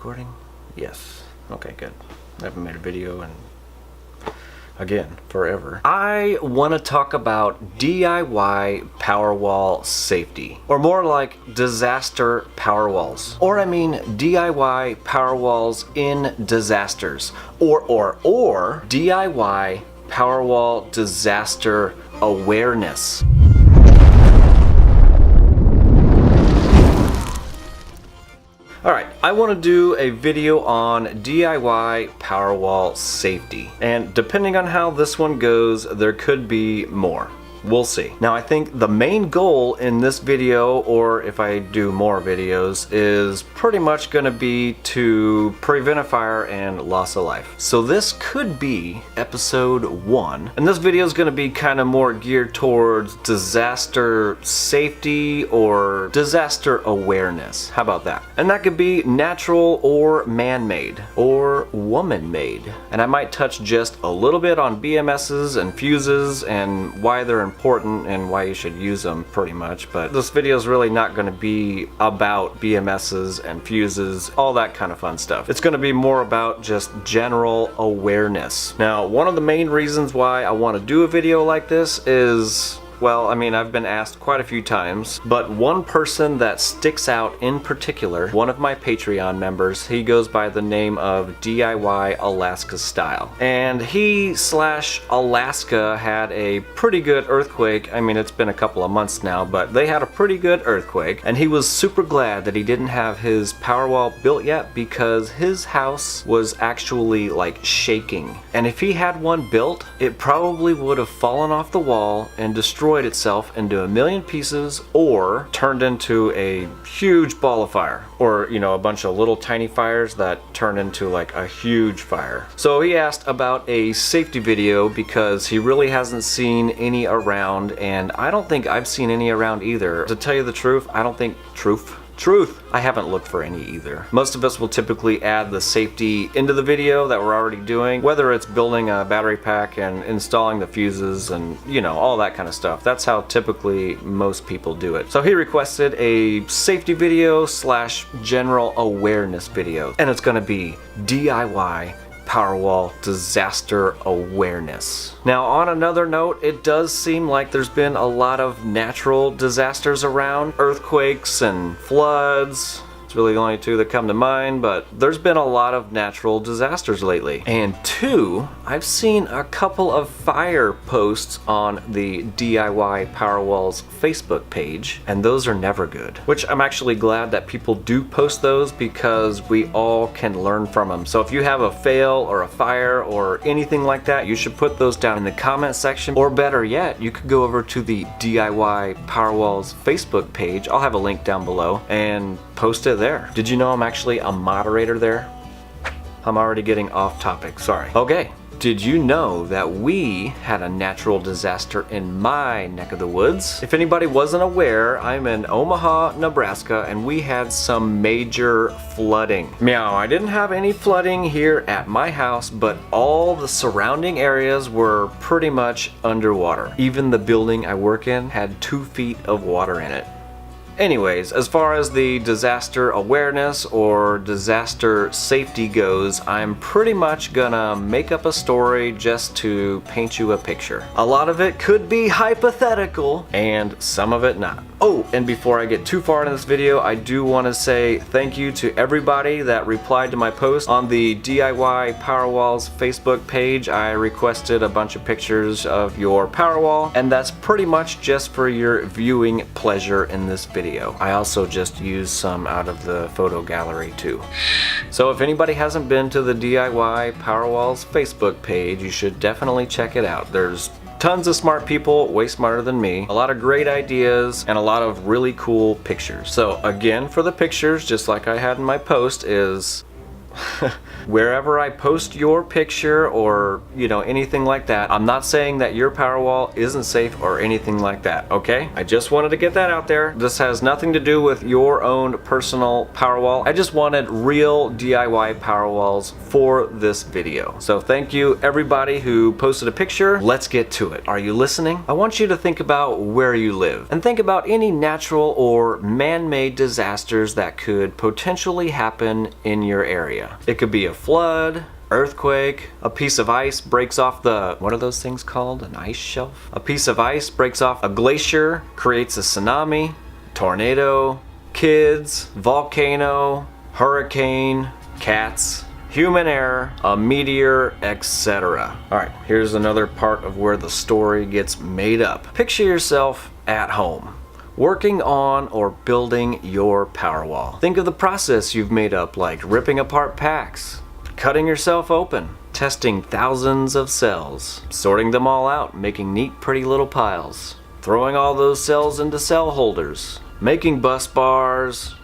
recording? Yes. Okay, good. I haven't made a video in, again, forever. I want to talk about DIY Powerwall safety, or more like disaster Powerwalls. Or I mean DIY Powerwalls in disasters, or DIY Powerwall disaster awareness. Alright, I want to do a video on DIY Powerwall safety, and depending on how this one goes, there could be more. We'll see. Now I think the main goal in this video, or if I do more videos, is pretty much going to be to prevent a fire and loss of life. So this could be episode 1, and this video is going to be kind of more geared towards disaster safety or disaster awareness. How about that? And that could be natural or man-made or woman-made. And I might touch just a little bit on BMSs and fuses and why they're important and why you should use them pretty much, but this video is really not going to be about BMSs and fuses, all that kind of fun stuff. It's going to be more about just general awareness. Now, one of the main reasons why I want to do a video like this is, well, I mean, I've been asked quite a few times, but one person that sticks out in particular, one of my Patreon members, he goes by the name of DIY Alaska Style. And he/Alaska had a pretty good earthquake. I mean, it's been a couple of months now, but they had a pretty good earthquake. And he was super glad that he didn't have his Powerwall built yet because his house was actually like shaking. And if he had one built, it probably would have fallen off the wall and destroyed itself into a million pieces, or turned into a huge ball of fire, or you know, a bunch of little tiny fires that turn into like a huge fire. So he asked about a safety video because he really hasn't seen any around, and I don't think I've seen any around either. To tell you the truth, I don't think I haven't looked for any either. Most of us will typically add the safety into the video that we're already doing, whether it's building a battery pack and installing the fuses and, you know, all that kind of stuff. That's how typically most people do it. So he requested a safety video / general awareness video, and it's going to be DIY Powerwall disaster awareness. Now, on another note, it does seem like there's been a lot of natural disasters around, earthquakes and floods. It's really the only two that come to mind, but there's been a lot of natural disasters lately. And 2, I've seen a couple of fire posts on the DIY Powerwall's Facebook page, and those are never good. Which I'm actually glad that people do post those because we all can learn from them. So if you have a fail or a fire or anything like that, you should put those down in the comment section, or better yet, you could go over to the DIY Powerwall's Facebook page. I'll have a link down below and post it there. Did you know I'm actually a moderator there? I'm already getting off topic, sorry. Okay, did you know that we had a natural disaster in my neck of the woods? If anybody wasn't aware, I'm in Omaha, Nebraska, and we had some major flooding. Meow, I didn't have any flooding here at my house, but all the surrounding areas were pretty much underwater. Even the building I work in had 2 feet of water in it. Anyways, as far as the disaster awareness or disaster safety goes, I'm pretty much gonna make up a story just to paint you a picture. A lot of it could be hypothetical, and some of it not. Oh, and before I get too far into this video, I do want to say thank you to everybody that replied to my post on the DIY Powerwall's Facebook page. I requested a bunch of pictures of your Powerwall, and that's pretty much just for your viewing pleasure in this video. I also just used some out of the photo gallery too. So if anybody hasn't been to the DIY Powerwall's Facebook page, you should definitely check it out. There's tons of smart people, way smarter than me, a lot of great ideas, and a lot of really cool pictures. So again, for the pictures, just like I had in my post, is Wherever I post your picture or, anything like that, I'm not saying that your Powerwall isn't safe or anything like that, okay? I just wanted to get that out there. This has nothing to do with your own personal Powerwall. I just wanted real DIY Powerwalls for this video. So thank you everybody who posted a picture. Let's get to it. Are you listening? I want you to think about where you live and think about any natural or man-made disasters that could potentially happen in your area. It could be a flood, earthquake, a piece of ice breaks off what are those things called? An ice shelf? A piece of ice breaks off a glacier, creates a tsunami, tornado, kids, volcano, hurricane, cats, human error, a meteor, etc. Alright, here's another part of where the story gets made up. Picture yourself at home, working on or building your Powerwall. Think of the process you've made up, like ripping apart packs, cutting yourself open, testing thousands of cells, sorting them all out, making neat pretty little piles, throwing all those cells into cell holders, making bus bars,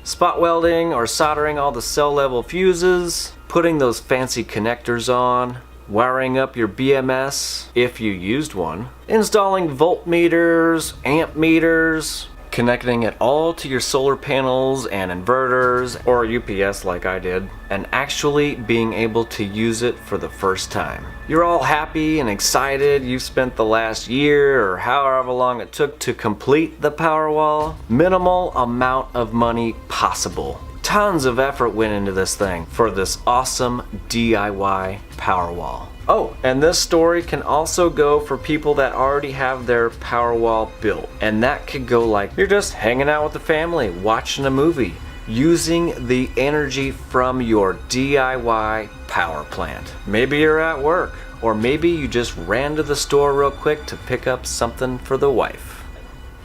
spot welding or soldering all the cell level fuses, putting those fancy connectors on, wiring up your BMS if you used one, installing voltmeters, amp meters, connecting it all to your solar panels and inverters or UPS like I did, and actually being able to use it for the first time. You're all happy and excited. You've spent the last year or however long it took to complete the Powerwall. Minimal amount of money possible. Tons of effort went into this thing for this awesome DIY Powerwall. Oh, and this story can also go for people that already have their Powerwall built. And that could go like you're just hanging out with the family, watching a movie, using the energy from your DIY power plant. Maybe you're at work, or maybe you just ran to the store real quick to pick up something for the wife.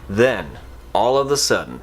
Then, all of a sudden,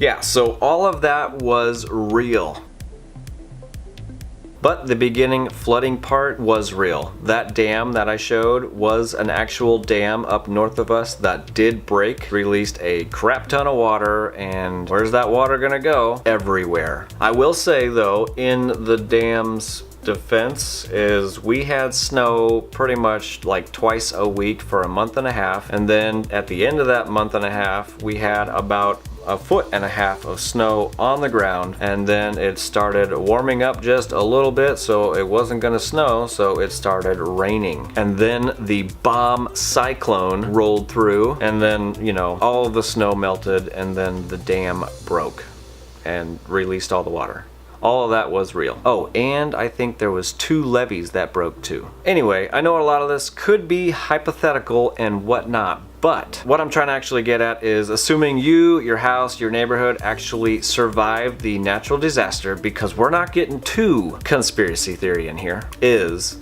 yeah, so all of that was real. But the beginning flooding part was real. That dam that I showed was an actual dam up north of us that did break, released a crap ton of water, and where's that water gonna go? Everywhere. I will say though, in the dam's defense is we had snow pretty much like twice a week for a month and a half, and then at the end of that month and a half we had about 1.5 foot of snow on the ground, and then it started warming up just a little bit, so it wasn't gonna snow, so it started raining. And then the bomb cyclone rolled through, and then, you know, all of the snow melted, and then the dam broke and released all the water. All of that was real. Oh, and I think there was 2 levees that broke too. Anyway, I know a lot of this could be hypothetical and whatnot, but what I'm trying to actually get at is assuming you, your house, your neighborhood actually survived the natural disaster, because we're not getting too conspiracy theory in here, is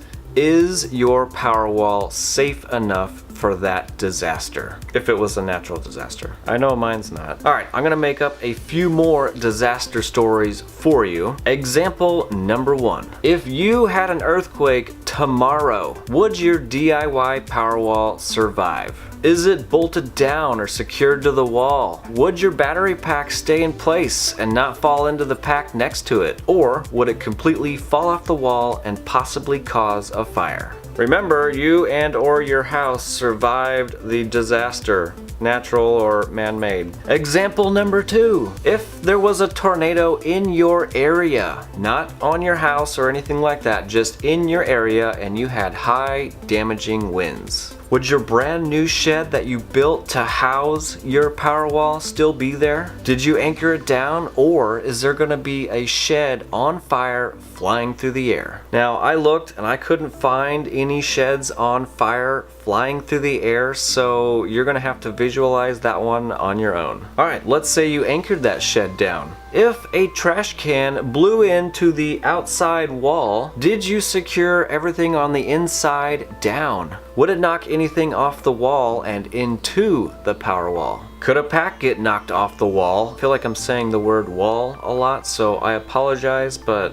your Powerwall safe enough for that disaster, if it was a natural disaster? I know mine's not. All right, I'm gonna make up a few more disaster stories for you. Example number 1. If you had an earthquake tomorrow, would your DIY Powerwall survive? Is it bolted down or secured to the wall? Would your battery pack stay in place and not fall into the pack next to it? Or would it completely fall off the wall and possibly cause a fire? Remember, you and or your house survived the disaster, natural or man-made. Example number 2. If there was a tornado in your area, not on your house or anything like that, just in your area, and you had high damaging winds, would your brand new shed that you built to house your Powerwall still be there? Did you anchor it down, or is there gonna be a shed on fire flying through the air? Now, I looked and I couldn't find any sheds on fire flying through the air, so you're gonna have to visualize that one on your own. All right, let's say you anchored that shed down. If a trash can blew into the outside wall, did you secure everything on the inside down? Would it knock anything off the wall and into the Powerwall? Could a pack get knocked off the wall? I feel like I'm saying the word wall a lot, so I apologize, but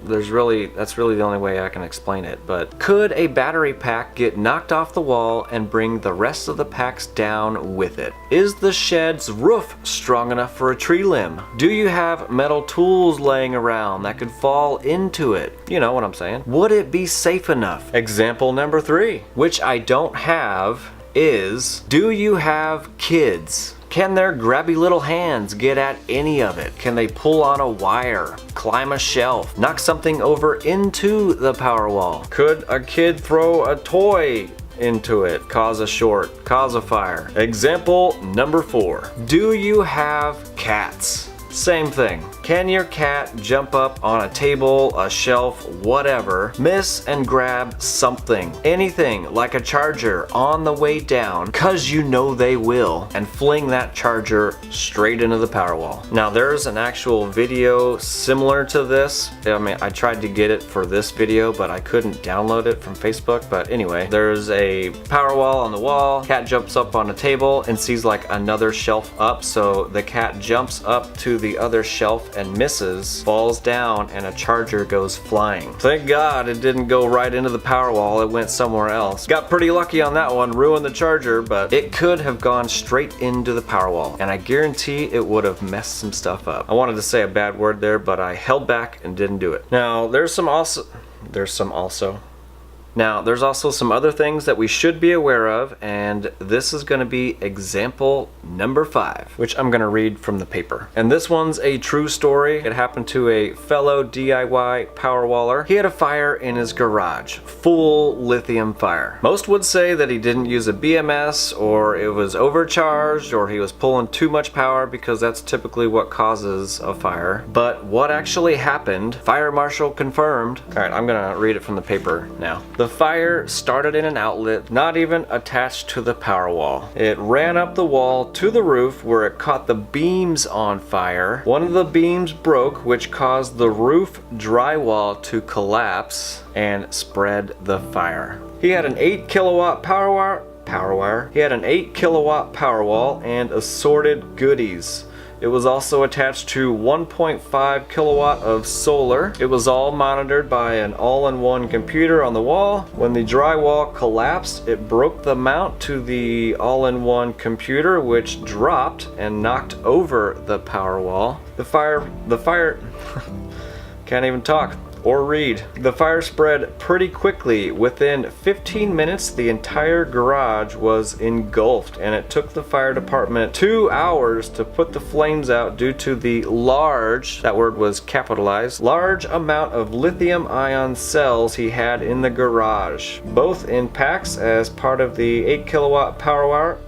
that's really the only way I can explain it. But could a battery pack get knocked off the wall and bring the rest of the packs down with it? Is the shed's roof strong enough for a tree limb? Do you have metal tools laying around that could fall into it? You know what I'm saying. Would it be safe enough? Example number 3, which I don't have, is, do you have kids? Can their grabby little hands get at any of it? Can they pull on a wire, climb a shelf, knock something over into the Powerwall? Could a kid throw a toy into it, cause a short, cause a fire? Example number 4. Do you have cats? Same thing. Can your cat jump up on a table, a shelf, whatever, miss and grab something, anything like a charger on the way down, cause you know they will, and fling that charger straight into the Powerwall? Now, there's an actual video similar to this. I mean, I tried to get it for this video, but I couldn't download it from Facebook. But anyway, there's a Powerwall on the wall, cat jumps up on a table and sees like another shelf up, so the cat jumps up to the other shelf and misses, falls down, and a charger goes flying. Thank God it didn't go right into the Powerwall, it went somewhere else. Got pretty lucky on that one, ruined the charger, but it could have gone straight into the Powerwall, and I guarantee it would have messed some stuff up. I wanted to say a bad word there, but I held back and didn't do it. Now, there's also some other things that we should be aware of, and this is going to be example number 5, which I'm going to read from the paper. And this one's a true story. It happened to a fellow DIY Powerwaller. He had a fire in his garage, full lithium fire. Most would say that he didn't use a BMS, or it was overcharged, or he was pulling too much power, because that's typically what causes a fire. But what actually happened, fire marshal confirmed. All right, I'm going to read it from the paper now. The fire started in an outlet not even attached to the Powerwall. It ran up the wall to the roof, where it caught the beams on fire. One of the beams broke, which caused the roof drywall to collapse and spread the fire. He had an 8 kilowatt He had an 8 kilowatt Powerwall and assorted goodies. It was also attached to 1.5 kilowatt of solar. It was all monitored by an all-in-one computer on the wall. When the drywall collapsed, it broke the mount to the all-in-one computer, which dropped and knocked over the Powerwall. The fire can't even talk. or read. The fire spread pretty quickly. Within 15 minutes, the entire garage was engulfed, and it took the fire department 2 hours to put the flames out due to the large, that word was capitalized, large amount of lithium-ion cells he had in the garage, both in packs as part of the 8 kilowatt Powerwaller.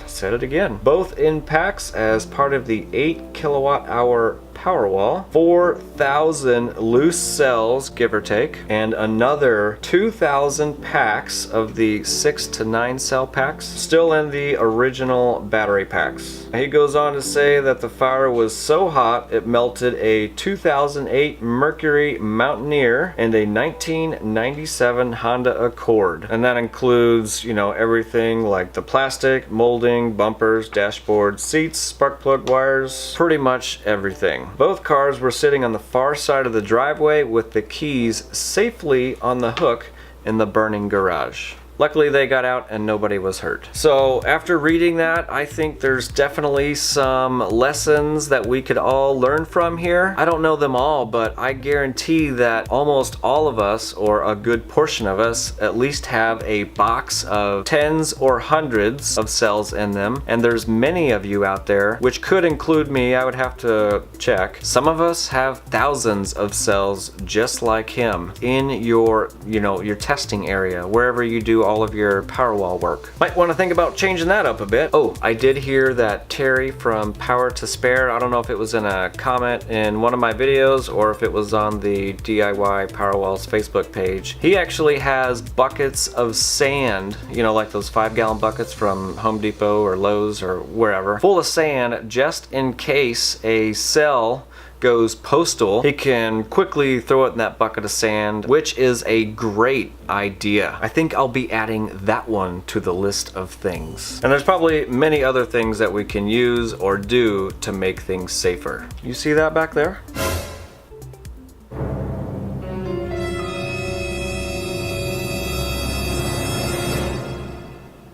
Said it again. Both in packs as part of the 8 kilowatt hour Powerwall, 4,000 loose cells, give or take, and another 2,000 packs of the 6 to 9 cell packs, still in the original battery packs. He goes on to say that the fire was so hot it melted a 2008 Mercury Mountaineer and a 1997 Honda Accord. And that includes, you know, everything like the plastic, molding, bumpers, dashboard, seats, spark plug wires, pretty much everything. Both cars were sitting on the far side of the driveway with the keys safely on the hook in the burning garage. Luckily they got out and nobody was hurt. So after reading that, I think there's definitely some lessons that we could all learn from here. I don't know them all, but I guarantee that almost all of us, or a good portion of us, at least have a box of tens or hundreds of cells in them. And there's many of you out there, which could include me, I would have to check. Some of us have thousands of cells just like him in your, you know, your testing area, wherever you do all of your Powerwall work. Might want to think about changing that up a bit. Oh, I did hear that Terry from Power to Spare, I don't know if it was in a comment in one of my videos or if it was on the DIY Powerwall's Facebook page. He actually has buckets of sand, you know, like those 5-gallon buckets from Home Depot or Lowe's or wherever, full of sand just in case a cell goes postal. He can quickly throw it in that bucket of sand, which is a great idea. I think I'll be adding that one to the list of things. And there's probably many other things that we can use or do to make things safer. You see that back there?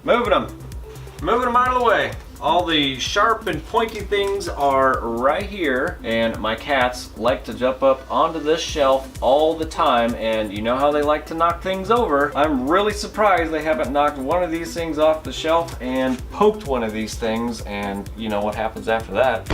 Moving them out of the way. All the sharp and pointy things are right here, and my cats like to jump up onto this shelf all the time, and you know how they like to knock things over. I'm really surprised they haven't knocked one of these things off the shelf and poked one of these things, and you know what happens after that.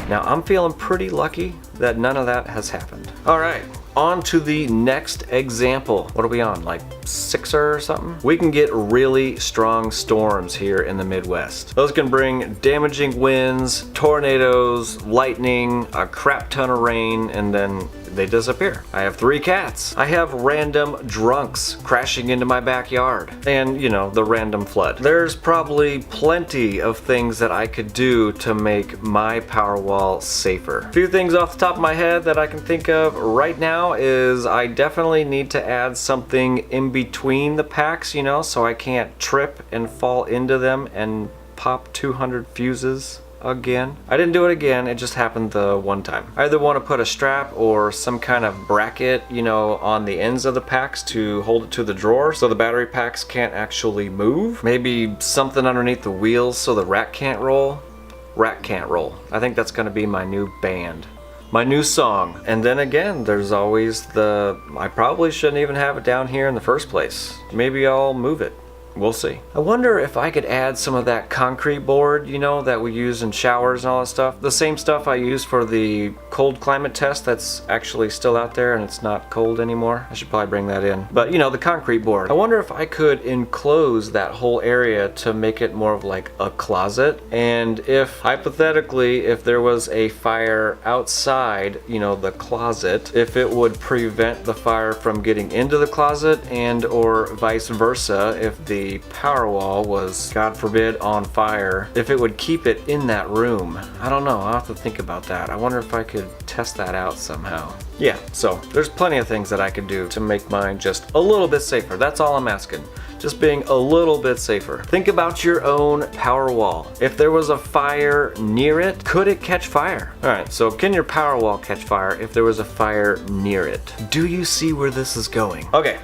Now I'm feeling pretty lucky that none of that has happened. All right. On to the next example. What are we on, like 6 or something? We can get really strong storms here in the Midwest. Those can bring damaging winds, tornadoes, lightning, a crap ton of rain, and then they disappear. I have 3 cats. I have random drunks crashing into my backyard. And, you know, the random flood. There's probably plenty of things that I could do to make my Powerwall safer. A few things off the top of my head that I can think of right now is I definitely need to add something in between the packs, you know, so I can't trip and fall into them and pop 200 fuses again. I didn't do it again, it just happened the one time. I either want to put a strap or some kind of bracket, you know, on the ends of the packs to hold it to the drawer so the battery packs can't actually move. Maybe something underneath the wheels so the rack can't roll. Rack can't roll. I think that's going to be my new band. My new song. And then again, there's always the, I probably shouldn't even have it down here in the first place. Maybe I'll move it. We'll see. I wonder if I could add some of that concrete board, you know, that we use in showers and all that stuff. The same stuff I use for the cold climate test that's actually still out there and it's not cold anymore. I should probably bring that in. But, you know, the concrete board. I wonder if I could enclose that whole area to make it more of like a closet. And if, hypothetically, if there was a fire outside, you know, the closet, if it would prevent the fire from getting into the closet and or vice versa, if the Powerwall was, God forbid, on fire, if it would keep it in that room. I don't know, I'll have to think about that. I wonder if I could test that out somehow. Yeah, so there's plenty of things that I could do to make mine just a little bit safer. That's all I'm asking. Just being a little bit safer. Think about your own Powerwall. If there was a fire near it, could it catch fire? All right, so can your Powerwall catch fire if there was a fire near it? Do you see where this is going? Okay.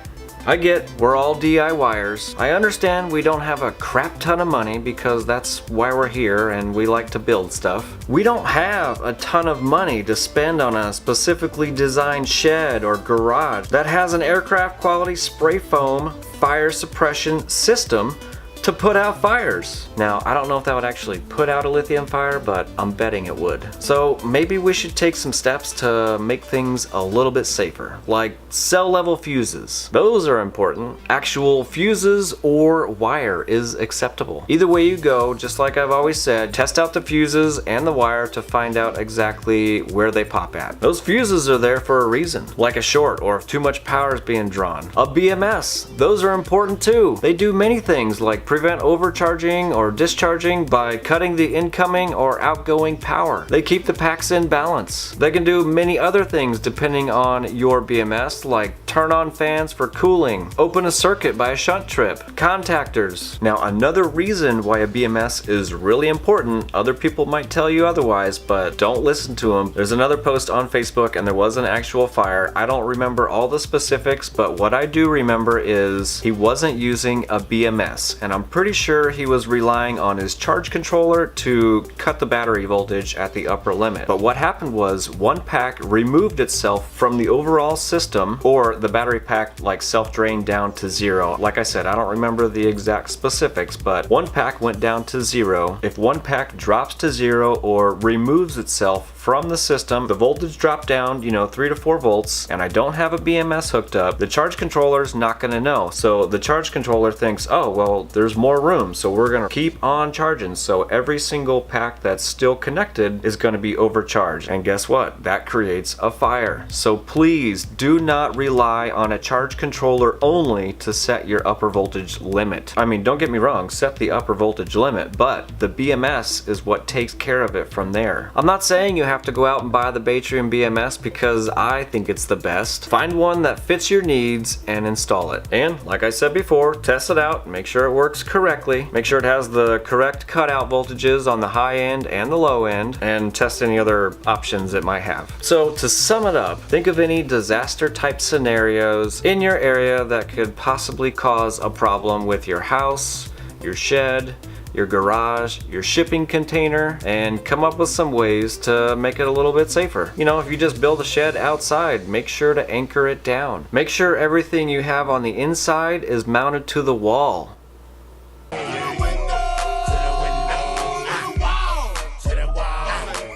I get we're all DIYers. I understand we don't have a crap ton of money because that's why we're here and we like to build stuff. We don't have a ton of money to spend on a specifically designed shed or garage that has an aircraft quality spray foam fire suppression system to put out fires. Now, I don't know if that would actually put out a lithium fire, but I'm betting it would. So maybe we should take some steps to make things a little bit safer, like cell level fuses. Those are important. Actual fuses or wire is acceptable. Either way you go, just like I've always said, test out the fuses and the wire to find out exactly where they pop at. Those fuses are there for a reason, like a short or if too much power is being drawn. A BMS, those are important too. They do many things like prevent overcharging or discharging by cutting the incoming or outgoing power. They keep the packs in balance. They can do many other things depending on your BMS, like turn on fans for cooling, open a circuit by a shunt trip, contactors. Now, another reason why a BMS is really important, other people might tell you otherwise, but don't listen to them. There's another post on Facebook and there was an actual fire. I don't remember all the specifics, but what I do remember is he wasn't using a BMS, and I'm pretty sure he was relying on his charge controller to cut the battery voltage at the upper limit. But what happened was one pack removed itself from the overall system, or the battery pack like self-drained down to 0. Like I said, I don't remember the exact specifics, but one pack went down to 0. If one pack drops to 0 or removes itself from the system, the voltage dropped down, 3 to 4 volts, and I don't have a BMS hooked up, the charge controller's not gonna know. So the charge controller thinks, oh, well, there's more room, so we're gonna keep on charging. So every single pack that's still connected is gonna be overcharged. And guess what? That creates a fire. So please do not rely on a charge controller only to set your upper voltage limit. I mean, don't get me wrong, set the upper voltage limit, but the BMS is what takes care of it from there. I'm not saying you have to go out and buy the Batrium BMS because I think it's the best. Find one that fits your needs and install it. And like I said before, test it out, make sure it works correctly, make sure it has the correct cutout voltages on the high end and the low end, and test any other options it might have. So to sum it up, think of any disaster type scenarios in your area that could possibly cause a problem with your house, your shed, your garage, your shipping container, and come up with some ways to make it a little bit safer. If you just build a shed outside, make sure to anchor it down. Make sure everything you have on the inside is mounted to the wall.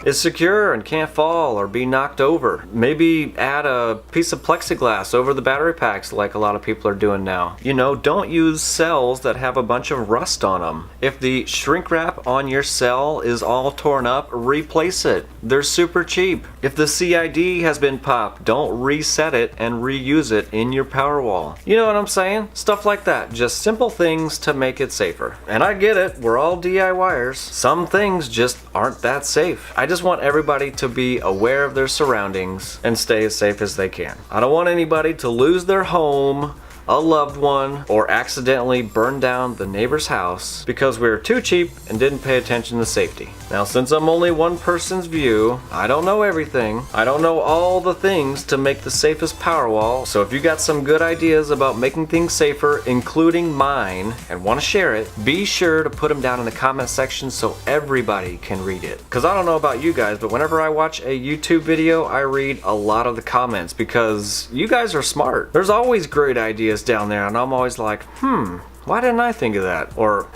Is secure and can't fall or be knocked over. Maybe add a piece of plexiglass over the battery packs like a lot of people are doing now. Don't use cells that have a bunch of rust on them. If the shrink wrap on your cell is all torn up, replace it. They're super cheap. If the CID has been popped, don't reset it and reuse it in your Powerwall. You know what I'm saying? Stuff like that. Just simple things to make it safer. And I get it, we're all DIYers. Some things just aren't that safe. I just want everybody to be aware of their surroundings and stay as safe as they can. I don't want anybody to lose their home, a loved one, or accidentally burn down the neighbor's house because we were too cheap and didn't pay attention to safety. Now, since I'm only one person's view, I don't know everything. I don't know all the things to make the safest Powerwall, so if you got some good ideas about making things safer, including mine, and want to share it, be sure to put them down in the comment section so everybody can read it. Because I don't know about you guys, but whenever I watch a YouTube video, I read a lot of the comments because you guys are smart. There's always great ideas down there, and I'm always like, why didn't I think of that? Or,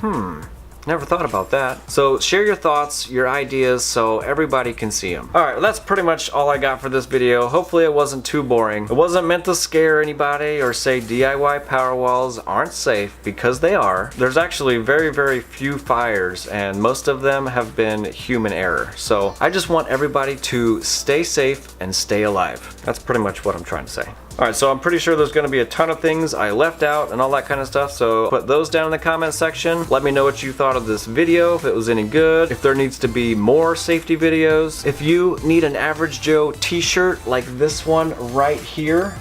never thought about that. So share your thoughts, your ideas, so everybody can see them. Alright, well, that's pretty much all I got for this video. Hopefully it wasn't too boring. It wasn't meant to scare anybody or say DIY Powerwalls aren't safe, because they are. There's actually very, very few fires, and most of them have been human error. So I just want everybody to stay safe and stay alive. That's pretty much what I'm trying to say. Alright, so I'm pretty sure there's going to be a ton of things I left out and all that kind of stuff, so put those down in the comment section. Let me know what you thought of this video, if it was any good, if there needs to be more safety videos. If you need an Average Joe t-shirt like this one right here,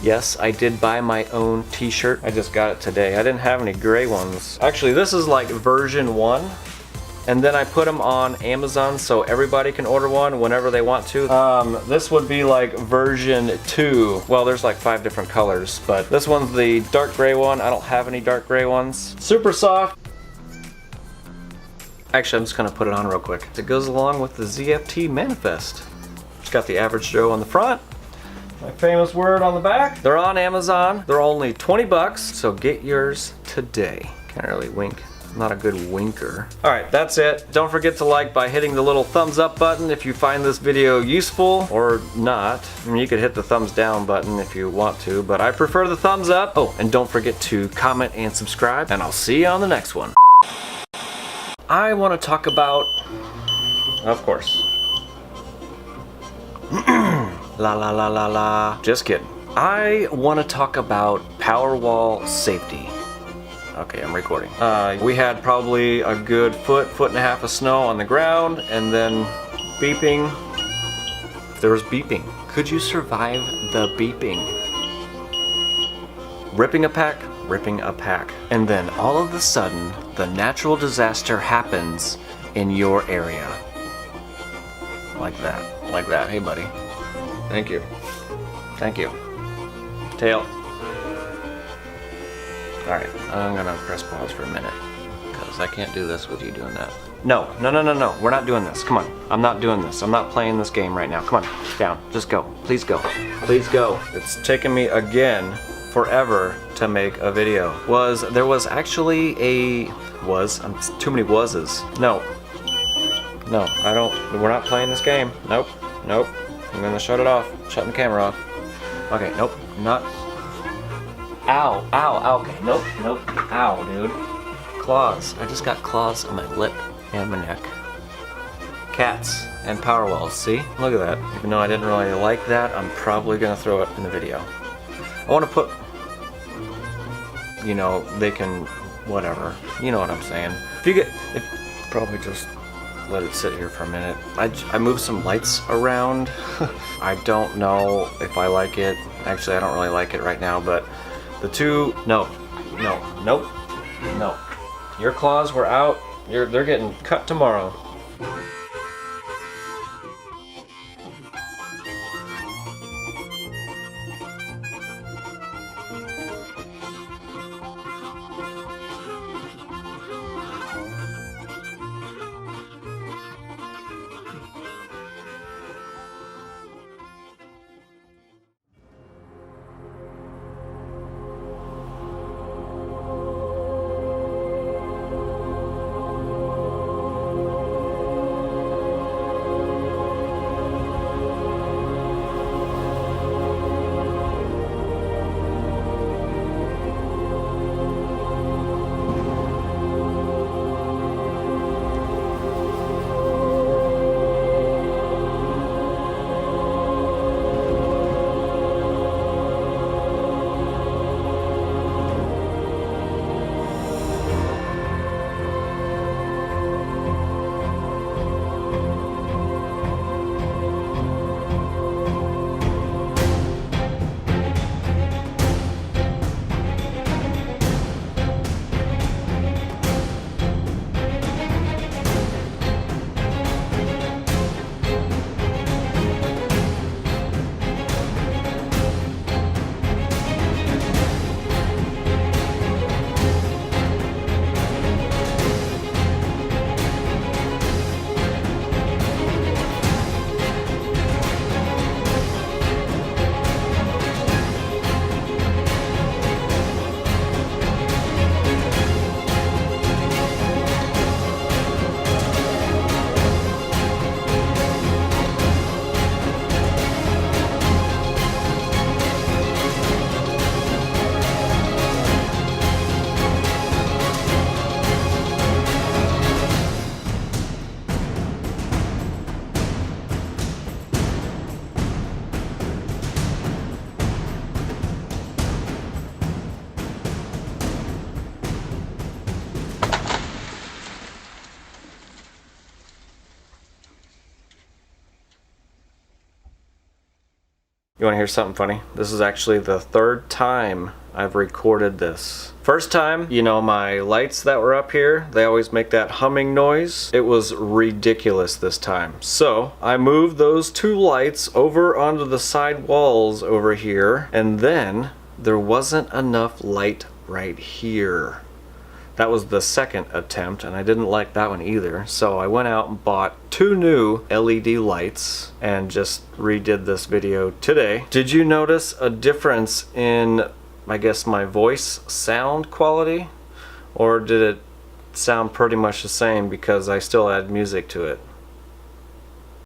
yes, I did buy my own t-shirt. I just got it today. I didn't have any gray ones. Actually, this is like version 1. and then I put them on Amazon so everybody can order one whenever they want to. This would be like version 2. Well, there's like 5 different colors, but this one's the dark gray one. I don't have any dark gray ones. Super soft. Actually, I'm just gonna put it on real quick. It goes along with the ZFT manifest. It's got the average Joe on the front, my famous word on the back. They're on Amazon. They're only 20 bucks, so get yours today. Can't really wink. I'm not a good winker. All right, that's it. Don't forget to like by hitting the little thumbs up button if you find this video useful or not. I mean, you could hit the thumbs down button if you want to, but I prefer the thumbs up. Oh, and don't forget to comment and subscribe, and I'll see you on the next one. I want to talk about, of course, la la la la la. Just kidding. I want to talk about Powerwall safety. Okay, I'm recording. We had probably a good foot and a half of snow on the ground, and then beeping. There was beeping. Could you survive the beeping? Ripping a pack, and then all of a sudden, the natural disaster happens in your area. Like that. Hey, buddy. Thank you. Tail. Alright, I'm gonna press pause for a minute, because I can't do this with you doing that. No, we're not doing this. Come on, I'm not doing this. I'm not playing this game right now. Come on, down, just go. Please go. It's taken me again forever to make a video. There was actually too many was's. No, we're not playing this game. Nope, I'm gonna shut it off, shutting the camera off. Okay, nope, not. Ow, okay, nope, ow, dude. Claws, I just got claws on my lip and my neck. Cats and Powerwalls, see? Look at that. Even though I didn't really like that, I'm probably gonna throw it in the video. I wanna put, they can, whatever. You know what I'm saying. Probably just let it sit here for a minute. I moved some lights around. I don't know if I like it. Actually, I don't really like it right now, but the two, no. Your claws were out. They're getting cut tomorrow. You wanna hear something funny? This is actually the third time I've recorded this. First time, you know, my lights that were up here, they always make that humming noise. It was ridiculous this time. So I moved those two lights over onto the side walls over here, and then there wasn't enough light right here. That was the second attempt, and I didn't like that one either. So I went out and bought two new LED lights and just redid this video today. Did you notice a difference in, I guess, my voice sound quality? Or did it sound pretty much the same because I still add music to it?